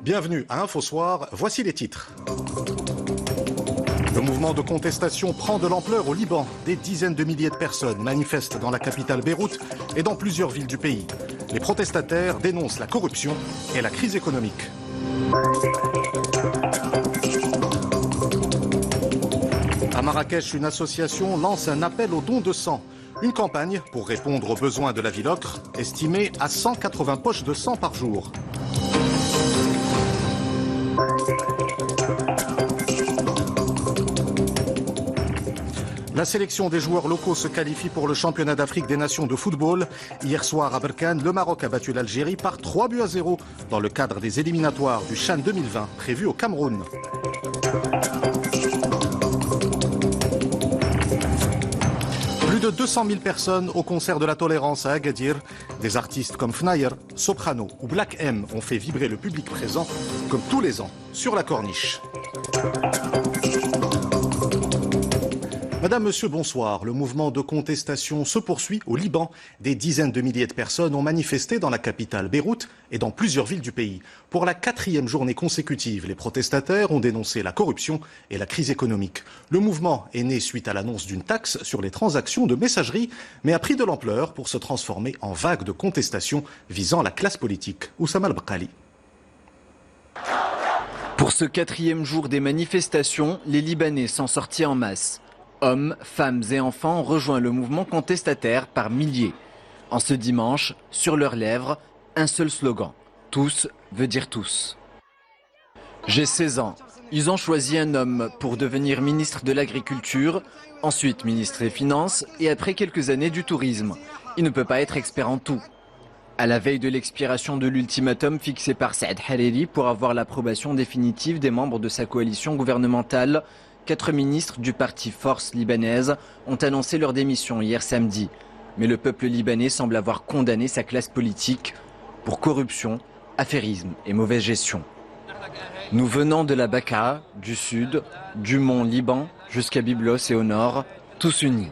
Bienvenue à InfoSoir, voici les titres. Le mouvement de contestation prend de l'ampleur au Liban. Des dizaines de milliers de personnes manifestent dans la capitale Beyrouth et dans plusieurs villes du pays. Les protestataires dénoncent la corruption et la crise économique. À Marrakech, une association lance un appel au don de sang. Une campagne pour répondre aux besoins de la ville ocre, estimée à 180 poches de sang par jour. La sélection des joueurs locaux se qualifie pour le championnat d'Afrique des nations de football. Hier soir à Berkane, le Maroc a battu l'Algérie par 3-0 dans le cadre des éliminatoires du CHAN 2020 prévu au Cameroun. Plus de 200 000 personnes au concert de la tolérance à Agadir. Des artistes comme Fnayer, Soprano ou Black M ont fait vibrer le public présent, comme tous les ans, sur la corniche. Madame, Monsieur, bonsoir. Le mouvement de contestation se poursuit au Liban. Des dizaines de milliers de personnes ont manifesté dans la capitale Beyrouth et dans plusieurs villes du pays. Pour la 4e journée consécutive, les protestataires ont dénoncé la corruption et la crise économique. Le mouvement est né suite à l'annonce d'une taxe sur les transactions de messagerie, mais a pris de l'ampleur pour se transformer en vague de contestation visant la classe politique. Oussama Al-Baqali. Pour ce 4e jour des manifestations, les Libanais sont sortis en masse. Hommes, femmes et enfants ont rejoint le mouvement contestataire par milliers. En ce dimanche, sur leurs lèvres, un seul slogan. Tous veut dire tous. J'ai 16 ans. Ils ont choisi un homme pour devenir ministre de l'Agriculture, ensuite ministre des Finances et après quelques années du tourisme. Il ne peut pas être expert en tout. À la veille de l'expiration de l'ultimatum fixé par Saad Hariri pour avoir l'approbation définitive des membres de sa coalition gouvernementale, 4 ministres du parti Force libanaise ont annoncé leur démission hier samedi. Mais le peuple libanais semble avoir condamné sa classe politique pour corruption, affairisme et mauvaise gestion. Nous venons de la Bekaa, du sud, du mont Liban jusqu'à Byblos et au nord, tous unis.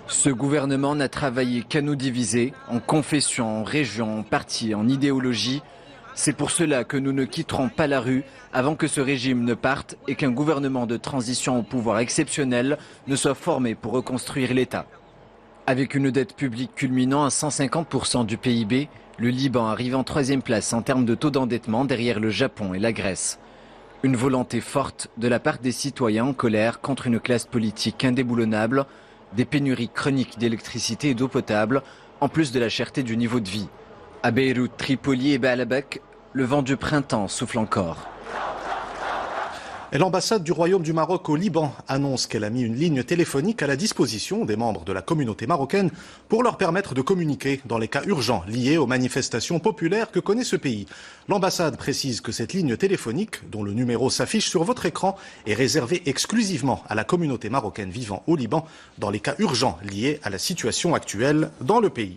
Ce gouvernement n'a travaillé qu'à nous diviser, en confession, en région, en parti, en idéologie. C'est pour cela que nous ne quitterons pas la rue avant que ce régime ne parte et qu'un gouvernement de transition au pouvoir exceptionnel ne soit formé pour reconstruire l'État. Avec une dette publique culminant à 150% du PIB, le Liban arrive en 3e place en termes de taux d'endettement derrière le Japon et la Grèce. Une volonté forte de la part des citoyens en colère contre une classe politique indéboulonnable, des pénuries chroniques d'électricité et d'eau potable, en plus de la cherté du niveau de vie. À Beyrouth, Tripoli et Baalbek, le vent du printemps souffle encore. Et l'ambassade du Royaume du Maroc au Liban annonce qu'elle a mis une ligne téléphonique à la disposition des membres de la communauté marocaine pour leur permettre de communiquer dans les cas urgents liés aux manifestations populaires que connaît ce pays. L'ambassade précise que cette ligne téléphonique, dont le numéro s'affiche sur votre écran, est réservée exclusivement à la communauté marocaine vivant au Liban dans les cas urgents liés à la situation actuelle dans le pays.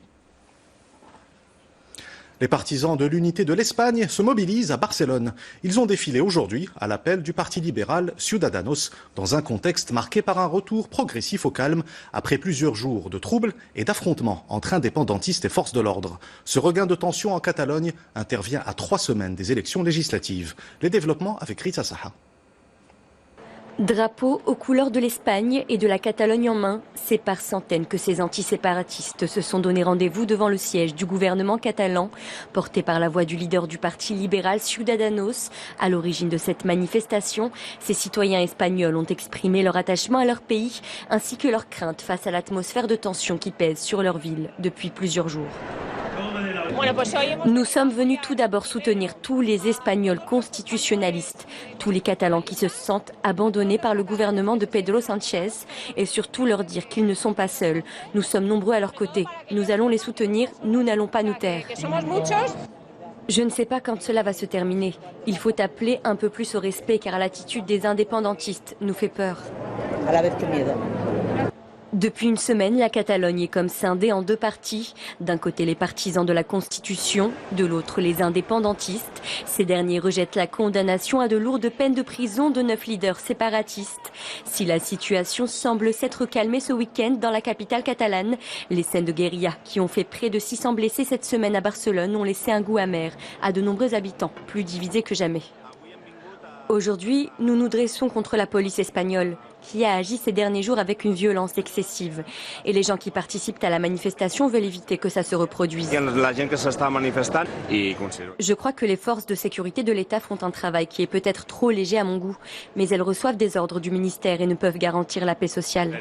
Les partisans de l'unité de l'Espagne se mobilisent à Barcelone. Ils ont défilé aujourd'hui à l'appel du parti libéral Ciudadanos dans un contexte marqué par un retour progressif au calme après plusieurs jours de troubles et d'affrontements entre indépendantistes et forces de l'ordre. Ce regain de tension en Catalogne intervient à 3 semaines des élections législatives. Les développements avec Rita Saha. Drapeau aux couleurs de l'Espagne et de la Catalogne en main, c'est par centaines que ces antiséparatistes se sont donné rendez-vous devant le siège du gouvernement catalan, porté par la voix du leader du parti libéral Ciudadanos. À l'origine de cette manifestation, ces citoyens espagnols ont exprimé leur attachement à leur pays, ainsi que leur crainte face à l'atmosphère de tension qui pèse sur leur ville depuis plusieurs jours. Nous sommes venus tout d'abord soutenir tous les Espagnols constitutionnalistes, tous les Catalans qui se sentent abandonnés par le gouvernement de Pedro Sánchez et surtout leur dire qu'ils ne sont pas seuls. Nous sommes nombreux à leur côté. Nous allons les soutenir, nous n'allons pas nous taire. Je ne sais pas quand cela va se terminer. Il faut appeler un peu plus au respect car l'attitude des indépendantistes nous fait peur. Depuis une semaine, la Catalogne est comme scindée en deux parties. D'un côté, les partisans de la Constitution, de l'autre, les indépendantistes. Ces derniers rejettent la condamnation à de lourdes peines de prison de 9 leaders séparatistes. Si la situation semble s'être calmée ce week-end dans la capitale catalane, les scènes de guérilla qui ont fait près de 600 blessés cette semaine à Barcelone ont laissé un goût amer à de nombreux habitants, plus divisés que jamais. Aujourd'hui, nous nous dressons contre la police espagnole, qui a agi ces derniers jours avec une violence excessive. Et les gens qui participent à la manifestation veulent éviter que ça se reproduise. Je crois que les forces de sécurité de l'État font un travail qui est peut-être trop léger à mon goût, mais elles reçoivent des ordres du ministère et ne peuvent garantir la paix sociale.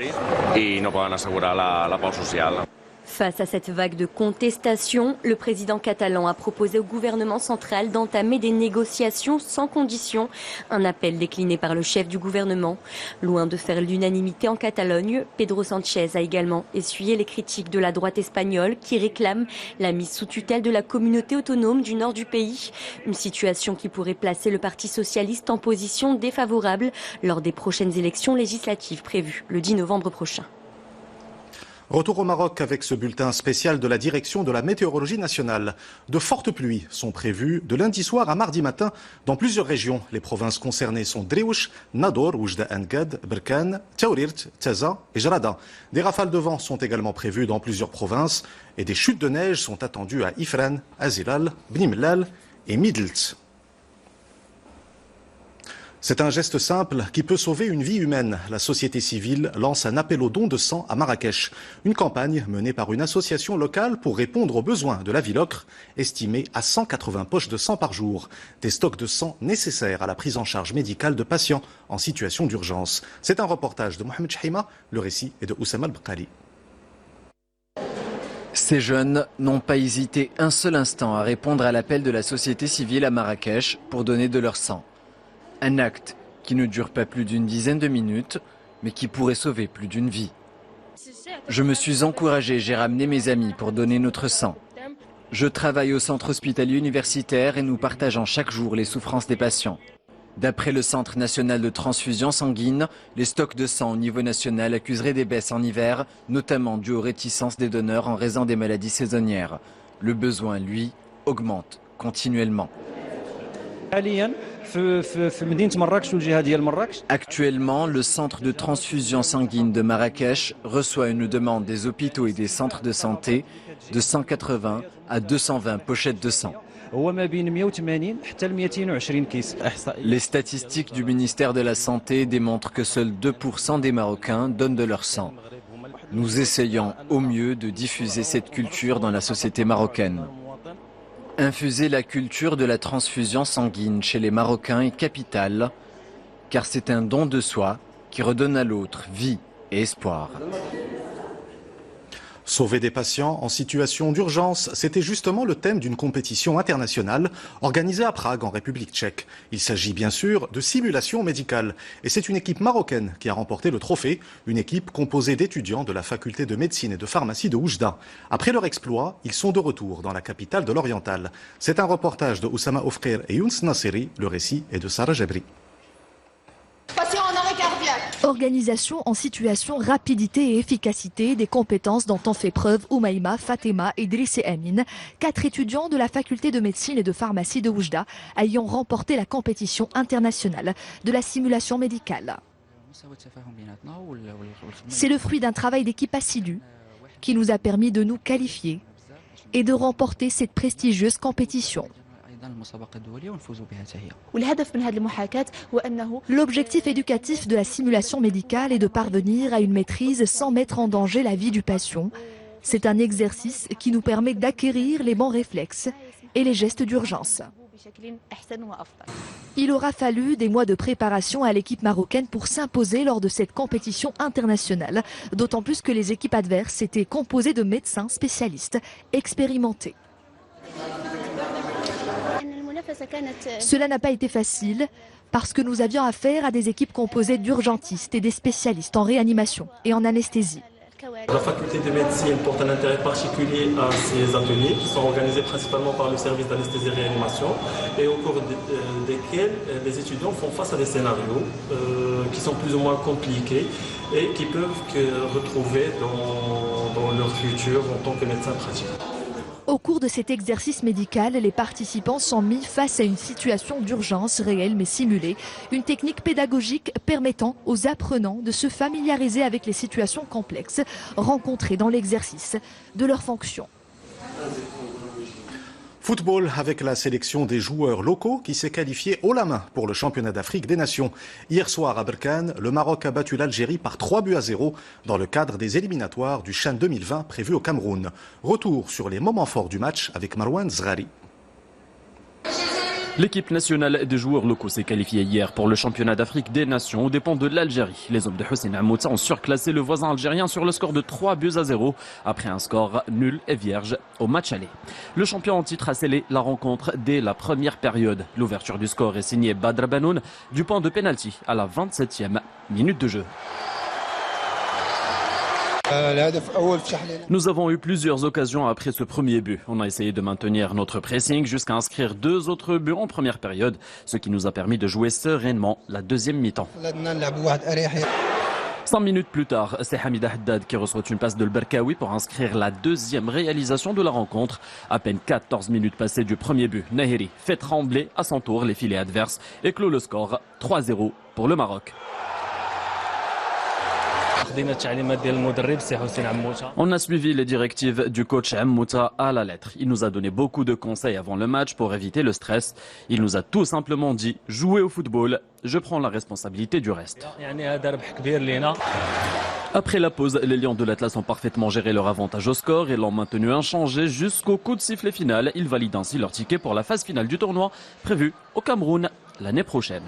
Face à cette vague de contestation, le président catalan a proposé au gouvernement central d'entamer des négociations sans condition, un appel décliné par le chef du gouvernement. Loin de faire l'unanimité en Catalogne, Pedro Sánchez a également essuyé les critiques de la droite espagnole qui réclame la mise sous tutelle de la communauté autonome du nord du pays. Une situation qui pourrait placer le Parti socialiste en position défavorable lors des prochaines élections législatives prévues le 10 novembre prochain. Retour au Maroc avec ce bulletin spécial de la direction de la météorologie nationale. De fortes pluies sont prévues de lundi soir à mardi matin dans plusieurs régions. Les provinces concernées sont Dréouch, Nador, Oujda Angad, Berkane, Taourirt, Taza et Jarada. Des rafales de vent sont également prévues dans plusieurs provinces et des chutes de neige sont attendues à Ifrane, Azilal, Bni Mellal et Midelt. C'est un geste simple qui peut sauver une vie humaine. La société civile lance un appel au don de sang à Marrakech. Une campagne menée par une association locale pour répondre aux besoins de la ville ocre, estimée à 180 poches de sang par jour. Des stocks de sang nécessaires à la prise en charge médicale de patients en situation d'urgence. C'est un reportage de Mohamed Chahima. Le récit est de Oussama Al-Bqali. Ces jeunes n'ont pas hésité un seul instant à répondre à l'appel de la société civile à Marrakech pour donner de leur sang. Un acte qui ne dure pas plus d'une dizaine de minutes, mais qui pourrait sauver plus d'une vie. Je me suis encouragé, j'ai ramené mes amis pour donner notre sang. Je travaille au centre hospitalier universitaire et nous partageons chaque jour les souffrances des patients. D'après le Centre national de transfusion sanguine, les stocks de sang au niveau national accuseraient des baisses en hiver, notamment dues aux réticences des donneurs en raison des maladies saisonnières. Le besoin, lui, augmente continuellement. Actuellement, le centre de transfusion sanguine de Marrakech reçoit une demande des hôpitaux et des centres de santé de 180 à 220 pochettes de sang. Les statistiques du ministère de la Santé démontrent que seuls 2% des Marocains donnent de leur sang. Nous essayons au mieux de diffuser cette culture dans la société marocaine. Infuser la culture de la transfusion sanguine chez les Marocains est capital, car c'est un don de soi qui redonne à l'autre vie et espoir. Sauver des patients en situation d'urgence, c'était justement le thème d'une compétition internationale organisée à Prague, en République tchèque. Il s'agit bien sûr de simulation médicale. Et c'est une équipe marocaine qui a remporté le trophée, une équipe composée d'étudiants de la faculté de médecine et de pharmacie de Oujda. Après leur exploit, ils sont de retour dans la capitale de l'Oriental. C'est un reportage de Oussama Oufrir et Younes Nasseri. Le récit est de Sarah Jabri. Organisation en situation, rapidité et efficacité, des compétences dont ont fait preuve Oumaïma, Fatema, Idriss et Amin, 4 étudiants de la faculté de médecine et de pharmacie de Oujda ayant remporté la compétition internationale de la simulation médicale. C'est le fruit d'un travail d'équipe assidu qui nous a permis de nous qualifier et de remporter cette prestigieuse compétition. L'objectif éducatif de la simulation médicale est de parvenir à une maîtrise sans mettre en danger la vie du patient. C'est un exercice qui nous permet d'acquérir les bons réflexes et les gestes d'urgence. Il aura fallu des mois de préparation à l'équipe marocaine pour s'imposer lors de cette compétition internationale, d'autant plus que les équipes adverses étaient composées de médecins spécialistes expérimentés. Cela n'a pas été facile parce que nous avions affaire à des équipes composées d'urgentistes et des spécialistes en réanimation et en anesthésie. La faculté de médecine porte un intérêt particulier à ces ateliers qui sont organisés principalement par le service d'anesthésie et réanimation et au cours desquels les étudiants font face à des scénarios qui sont plus ou moins compliqués et qui peuvent retrouver dans leur futur en tant que médecin pratique. Au cours de cet exercice médical, les participants sont mis face à une situation d'urgence réelle mais simulée, une technique pédagogique permettant aux apprenants de se familiariser avec les situations complexes rencontrées dans l'exercice de leurs fonctions. Football avec la sélection des joueurs locaux qui s'est qualifiée haut la main pour le championnat d'Afrique des Nations. Hier soir à Berkane, le Maroc a battu l'Algérie par 3-0 dans le cadre des éliminatoires du CHAN 2020 prévu au Cameroun. Retour sur les moments forts du match avec Marwan Zghari. L'équipe nationale des joueurs locaux s'est qualifiée hier pour le championnat d'Afrique des Nations aux dépens de l'Algérie. Les hommes de Hossein Ammouta ont surclassé le voisin algérien sur le score de 3-0 après un score nul et vierge au match aller. Le champion en titre a scellé la rencontre dès la première période. L'ouverture du score est signée Badr Banoun du point de pénalty à la 27e minute de jeu. Nous avons eu plusieurs occasions après ce premier but. On a essayé de maintenir notre pressing jusqu'à inscrire 2 autres buts en première période, ce qui nous a permis de jouer sereinement la deuxième mi-temps. 5 minutes plus tard, c'est Hamida Haddad qui reçoit une passe de Berkaoui pour inscrire la deuxième réalisation de la rencontre. À peine 14 minutes passées du premier but, Nahiri fait trembler à son tour les filets adverses et clôt le score 3-0 pour le Maroc. On a suivi les directives du coach Ammouta à la lettre. Il nous a donné beaucoup de conseils avant le match pour éviter le stress. Il nous a tout simplement dit « Jouez au football, je prends la responsabilité du reste ». Après la pause, les Lions de l'Atlas ont parfaitement géré leur avantage au score et l'ont maintenu inchangé jusqu'au coup de sifflet final. Ils valident ainsi leur ticket pour la phase finale du tournoi prévue au Cameroun l'année prochaine.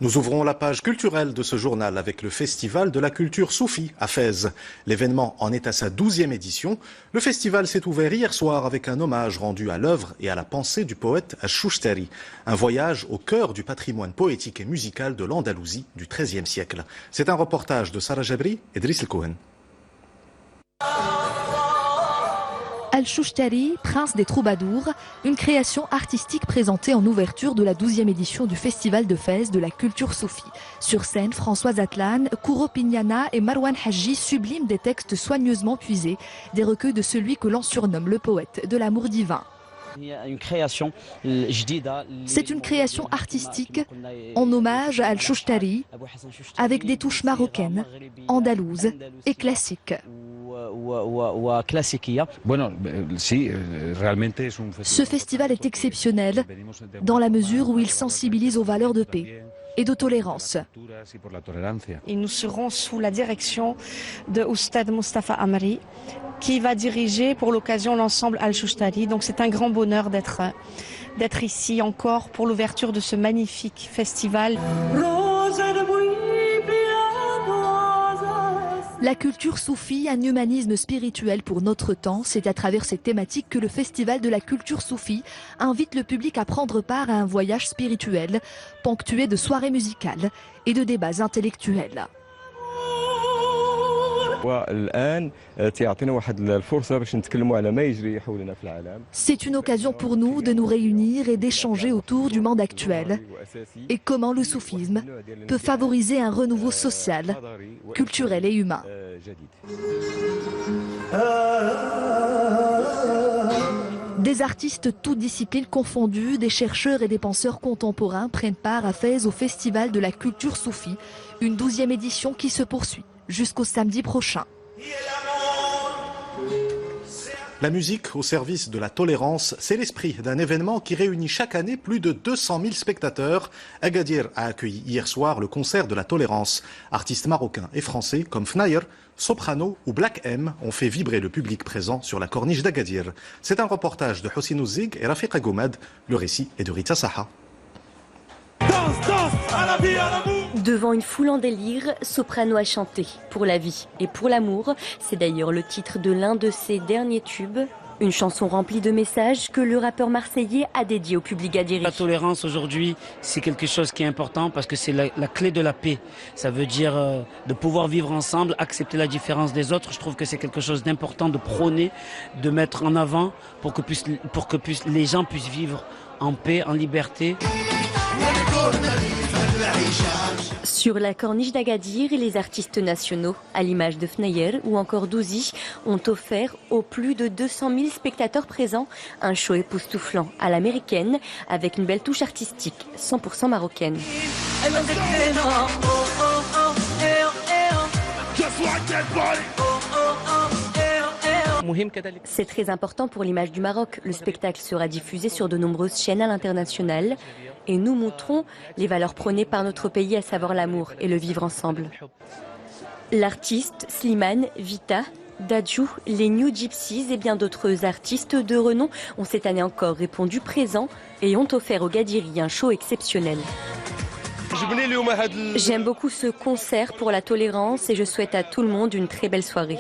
Nous ouvrons la page culturelle de ce journal avec le Festival de la culture soufie à Fès. L'événement en est à sa 12e édition. Le festival s'est ouvert hier soir avec un hommage rendu à l'œuvre et à la pensée du poète Ash-Shushtari. Un voyage au cœur du patrimoine poétique et musical de l'Andalousie du XIIIe siècle. C'est un reportage de Sarah Jabri et Driss El Cohen. Al-Shushtari, prince des troubadours, une création artistique présentée en ouverture de la 12e édition du Festival de Fès de la culture soufie. Sur scène, Françoise Atlan, Kouro Pignana et Marwan Haji subliment des textes soigneusement puisés, des recueils de celui que l'on surnomme le poète de l'amour divin. C'est une création artistique en hommage à Al-Shushtari avec des touches marocaines, andalouses et classiques. Ce festival est exceptionnel dans la mesure où il sensibilise aux valeurs de paix et de tolérance. Et nous serons sous la direction de Oustad Mustafa Amri qui va diriger pour l'occasion l'ensemble Al-Shushtari. Donc c'est un grand bonheur d'être ici encore pour l'ouverture de ce magnifique festival. La culture soufie, un humanisme spirituel pour notre temps, c'est à travers cette thématique que le Festival de la culture soufie invite le public à prendre part à un voyage spirituel, ponctué de soirées musicales et de débats intellectuels. C'est une occasion pour nous de nous réunir et d'échanger autour du monde actuel et comment le soufisme peut favoriser un renouveau social, culturel et humain. Des artistes toutes disciplines confondues, des chercheurs et des penseurs contemporains prennent part à Fès au Festival de la culture soufie, une 12e édition qui se poursuit jusqu'au samedi prochain. La musique au service de la tolérance, c'est l'esprit d'un événement qui réunit chaque année plus de 200 000 spectateurs. Agadir a accueilli hier soir le concert de la tolérance. Artistes marocains et français comme Fnayer, Soprano ou Black M ont fait vibrer le public présent sur la corniche d'Agadir. C'est un reportage de Hossein Ouzig et Rafiq Agomad. Le récit est de Rita Saha. Devant une foule en délire, Soprano a chanté pour la vie et pour l'amour. C'est d'ailleurs le titre de l'un de ses derniers tubes, Une chanson remplie de messages que le rappeur marseillais a dédié au public gadiri. La tolérance aujourd'hui, c'est quelque chose qui est important parce que c'est la clé de la paix. Ça veut dire de pouvoir vivre ensemble, accepter la différence des autres. Je trouve que c'est quelque chose d'important de prôner, de mettre en avant pour que les gens puissent vivre en paix, en liberté. Sur la corniche d'Agadir, les artistes nationaux, à l'image de Fnayer ou encore Douzi, ont offert aux plus de 200 000 spectateurs présents un show époustouflant à l'américaine avec une belle touche artistique 100% marocaine. C'est très important pour l'image du Maroc. Le spectacle sera diffusé sur de nombreuses chaînes à l'international et nous montrons les valeurs prônées par notre pays, à savoir l'amour et le vivre ensemble. L'artiste Slimane, Vita, Dadju, les New Gypsies et bien d'autres artistes de renom ont cette année encore répondu présents et ont offert aux Gadiri un show exceptionnel. J'aime beaucoup ce concert pour la tolérance et je souhaite à tout le monde une très belle soirée.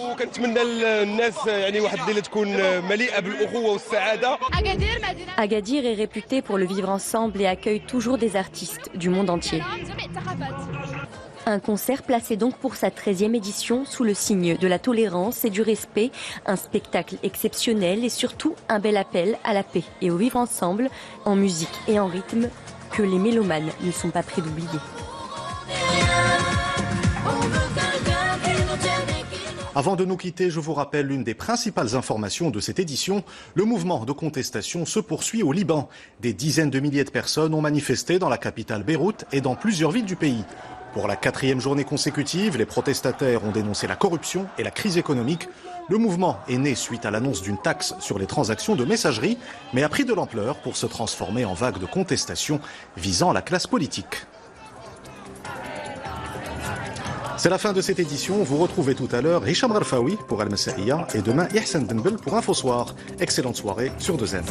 Agadir est réputé pour le vivre ensemble et accueille toujours des artistes du monde entier. Un concert placé donc pour sa 13e édition sous le signe de la tolérance et du respect, un spectacle exceptionnel et surtout un bel appel à la paix et au vivre ensemble en musique et en rythme que les mélomanes ne sont pas prêts d'oublier. Avant de nous quitter, je vous rappelle l'une des principales informations de cette édition. Le mouvement de contestation se poursuit au Liban. Des dizaines de milliers de personnes ont manifesté dans la capitale Beyrouth et dans plusieurs villes du pays. Pour la 4e journée consécutive, les protestataires ont dénoncé la corruption et la crise économique. Le mouvement est né suite à l'annonce d'une taxe sur les transactions de messagerie, mais a pris de l'ampleur pour se transformer en vague de contestation visant la classe politique. C'est la fin de cette édition. Vous retrouvez tout à l'heure Hicham Rarfaoui pour Al Massaïa et demain Ihsan Denbel pour Infosoir. Excellente soirée sur 2M.